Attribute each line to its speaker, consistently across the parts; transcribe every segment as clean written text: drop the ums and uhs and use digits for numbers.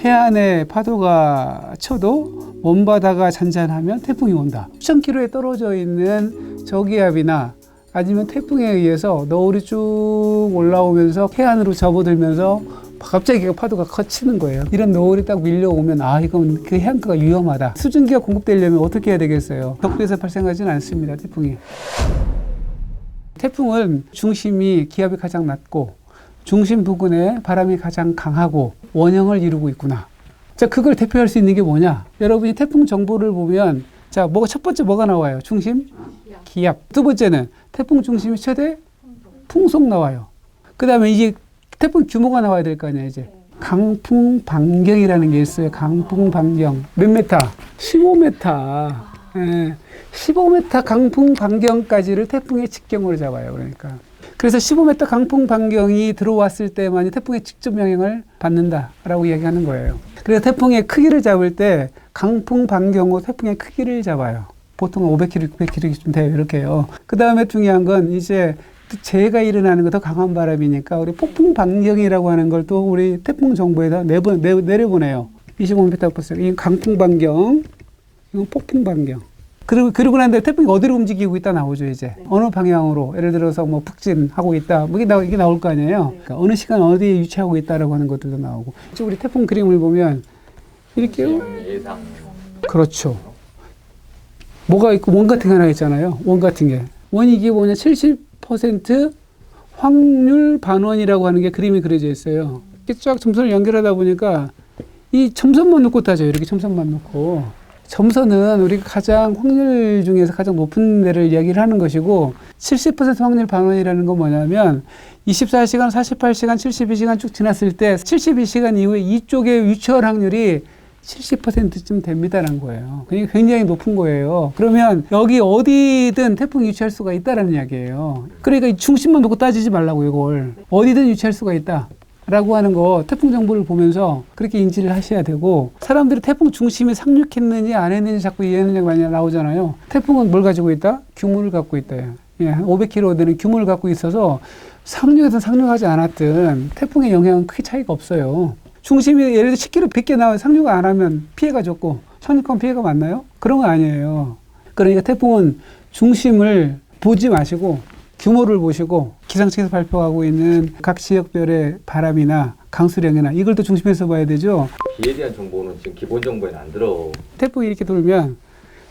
Speaker 1: 해안에 파도가 쳐도 먼바다가 잔잔하면 태풍이 온다. 수천 킬로에 떨어져 있는 저기압이나 아니면 태풍에 의해서 너울이 쭉 올라오면서 해안으로 접어들면서 갑자기 파도가 커치는 거예요. 이런 너울이 딱 밀려오면 이건 그 해안가가 위험하다. 수증기가 공급되려면 어떻게 해야 되겠어요? 적도에서 발생하지는 않습니다. 태풍이. 태풍은 중심이 기압이 가장 낮고 중심 부근에 바람이 가장 강하고 원형을 이루고 있구나. 자, 그걸 대표할 수 있는 게 뭐냐? 여러분이 태풍 정보를 보면 자, 첫 번째 뭐가 나와요? 중심? 기압. 두 번째는 태풍 중심이 최대 풍속 나와요. 그 다음에 이제 태풍 규모가 나와야 될 거 아니에요, 이제. 강풍 반경이라는 게 있어요. 강풍 반경. 몇 메타? 15m. 예. 15m 강풍 반경까지를 태풍의 직경으로 잡아요. 그러니까. 그래서 15m 강풍 반경이 들어왔을 때만이 태풍의 직접 영향을 받는다라고 이야기하는 거예요. 그래서 태풍의 크기를 잡을 때 강풍 반경으로 태풍의 크기를 잡아요. 보통 500km, 600km쯤 돼요. 이렇게요. 그 다음에 중요한 건 이제 재해가 일어나는 거 더 강한 바람이니까 우리 폭풍 반경이라고 하는 걸 또 우리 태풍 정보에다 내려보내요. 25m/s. 이 강풍 반경, 이건 폭풍 반경. 그러고 난 다음에 태풍이 어디로 움직이고 있다 나오죠, 이제. 네. 어느 방향으로, 예를 들어서 뭐 북진하고 있다. 이게 나올 거 아니에요. 네. 그러니까 어느 시간 어디에 위치하고 있다라고 하는 것들도 나오고. 우리 태풍 그림을 보면 이렇게. 예상. 그렇죠. 뭐가 있고 원 같은 게 하나 있잖아요. 원 같은 게. 원이 이게 뭐냐, 70% 확률 반원이라고 하는 게 그림이 그려져 있어요. 이렇게 쫙 점선을 연결하다 보니까 이 점선만 놓고 따져요. 이렇게 점선만 놓고. 점선은 우리가 가장 확률 중에서 가장 높은 데를 이야기를 하는 것이고 70% 확률 반원이라는 건 뭐냐면 24시간, 48시간, 72시간 쭉 지났을 때 72시간 이후에 이쪽에 위치할 확률이 70%쯤 됩니다라는 거예요. 그러니까 굉장히 높은 거예요. 그러면 여기 어디든 태풍이 위치할 수가 있다라는 이야기예요. 그러니까 이 중심만 놓고 따지지 말라고 이걸. 어디든 위치할 수가 있다. 라고 하는 거 태풍 정보를 보면서 그렇게 인지를 하셔야 되고 사람들이 태풍 중심이 상륙했느니 안 했느니 자꾸 이해하는 얘기 많이 나오잖아요. 태풍은 뭘 가지고 있다? 규모를 갖고 있다. 예, 한 500km 되는 규모를 갖고 있어서 상륙하든 상륙하지 않았든 태풍의 영향은 크게 차이가 없어요. 중심이 예를 들어 10km 100개 나와 상륙 안 하면 피해가 적고 상륙하면 피해가 많나요? 그런 거 아니에요. 그러니까 태풍은 중심을 보지 마시고 규모를 보시고 기상청에서 발표하고 있는 각 지역별의 바람이나 강수량이나 이걸 또 중심에서 봐야 되죠.
Speaker 2: 비에 대한 정보는 지금 기본 정보에는 안 들어.
Speaker 1: 태풍이 이렇게 돌면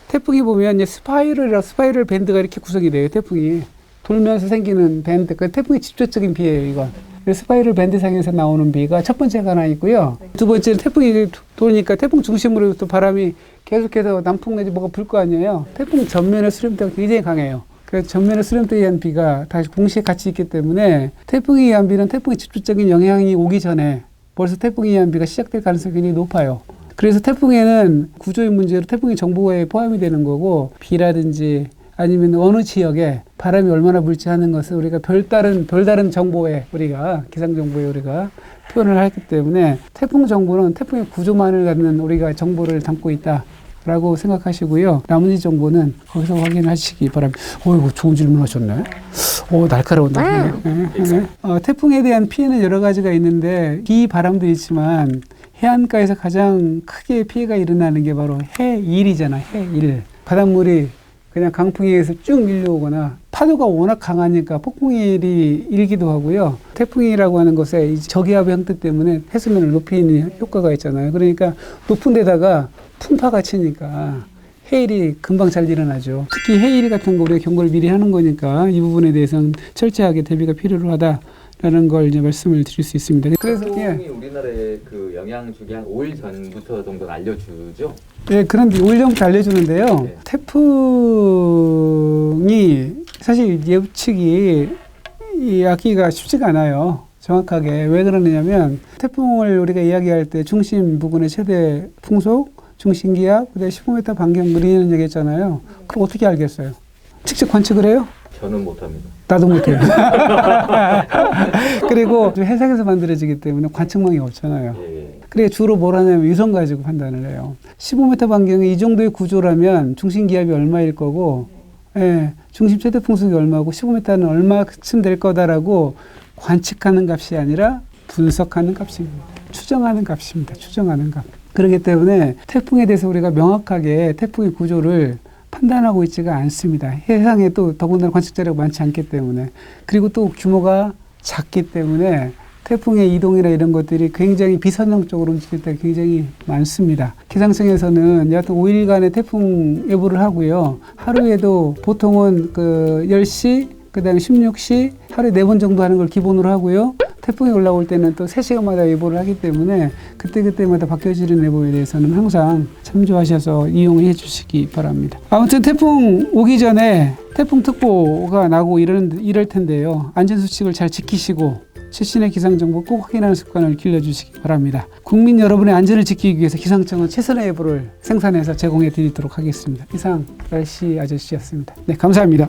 Speaker 1: 태풍이 보면 이제 스파이럴 밴드가 이렇게 구성이 돼요. 태풍이 돌면서 생기는 밴드. 그 태풍의 직접적인 비예요, 이건. 스파이럴 밴드 상에서 나오는 비가 첫 번째가 하나 있고요. 두 번째는 태풍이 도니까 태풍 중심으로 또 바람이 계속해서 남풍 내지 뭐가 불 거 아니에요. 태풍 전면의 수렴대가 굉장히 강해요. 그래서 전면의 수렴대에 의한 비가 다시 동시에 같이 있기 때문에 태풍에 의한 비는 태풍의 직접적인 영향이 오기 전에 벌써 태풍에 의한 비가 시작될 가능성이 굉장히 높아요. 그래서 태풍에는 구조의 문제로 태풍의 정보에 포함이 되는 거고 비라든지 아니면 어느 지역에 바람이 얼마나 불지 하는 것을 우리가 별다른 정보에 우리가 기상정보에 우리가 표현을 하기 때문에 태풍 정보는 태풍의 구조만을 갖는 우리가 정보를 담고 있다. 라고 생각하시고요. 나머지 정보는 거기서 확인하시기 바랍니다. 이거 좋은 질문 하셨네. 날카로운다. 태풍에 대한 피해는 여러 가지가 있는데 비바람도 있지만 해안가에서 가장 크게 피해가 일어나는 게 바로 해일이잖아. 해일. 바닷물이 그냥 강풍에 의해서 쭉 밀려오거나 파도가 워낙 강하니까 폭풍일이 일기도 하고요. 태풍이라고 하는 것에 저기압의 형태 때문에 해수면을 높이는 효과가 있잖아요. 그러니까 높은 데다가 풍파가 치니까 해일이 금방 잘 일어나죠. 특히 해일 같은 거 우리가 경고를 미리 하는 거니까 이 부분에 대해서는 철저하게 대비가 필요로 하다라는 걸 이제 말씀을 드릴 수 있습니다.
Speaker 2: 그래서 태풍이 우리나라에 그 영향 주기 한 5일 전부터 정도 알려주죠?
Speaker 1: 네, 그런 5일 전부터 알려주는데요. 네. 태풍이 사실 예측이 하기가 쉽지가 않아요. 정확하게. 왜 그러느냐면 태풍을 우리가 이야기할 때 중심 부근의 최대 풍속, 중심기압, 그다음에 15m 반경 그리는 얘기했잖아요. 그럼 어떻게 알겠어요? 직접 관측을 해요?
Speaker 2: 저는 못합니다.
Speaker 1: 나도 못해요. 그리고 해상에서 만들어지기 때문에 관측망이 없잖아요. 그래 주로 뭘 하냐면 위성 가지고 판단을 해요. 15m 반경에 이 정도의 구조라면 중심기압이 얼마일 거고, 중심 최대 풍속이 얼마고 15m는 얼마쯤 될 거다라고 관측하는 값이 아니라 분석하는 값입니다. 추정하는 값입니다. 추정하는 값. 그렇기 때문에 태풍에 대해서 우리가 명확하게 태풍의 구조를 판단하고 있지가 않습니다. 해상에 또 더군다나 관측 자료가 많지 않기 때문에, 그리고 또 규모가 작기 때문에 태풍의 이동이나 이런 것들이 굉장히 비선형적으로 움직일 때가 굉장히 많습니다. 기상청에서는 여하튼 5일간의 태풍 예보를 하고요. 하루에도 보통은 그 10시, 그 다음에 16시, 하루에 4번 정도 하는 걸 기본으로 하고요. 태풍이 올라올 때는 또 3시간마다 예보를 하기 때문에 그때그때마다 바뀌어지는 예보에 대해서는 항상 참조하셔서 이용해 주시기 바랍니다. 아무튼 태풍 오기 전에 태풍특보가 나고 이럴 텐데요. 안전수칙을 잘 지키시고 최신의 기상정보 꼭 확인하는 습관을 길러주시기 바랍니다. 국민 여러분의 안전을 지키기 위해서 기상청은 최선의 예보를 생산해서 제공해 드리도록 하겠습니다. 이상 날씨 아저씨였습니다. 네, 감사합니다.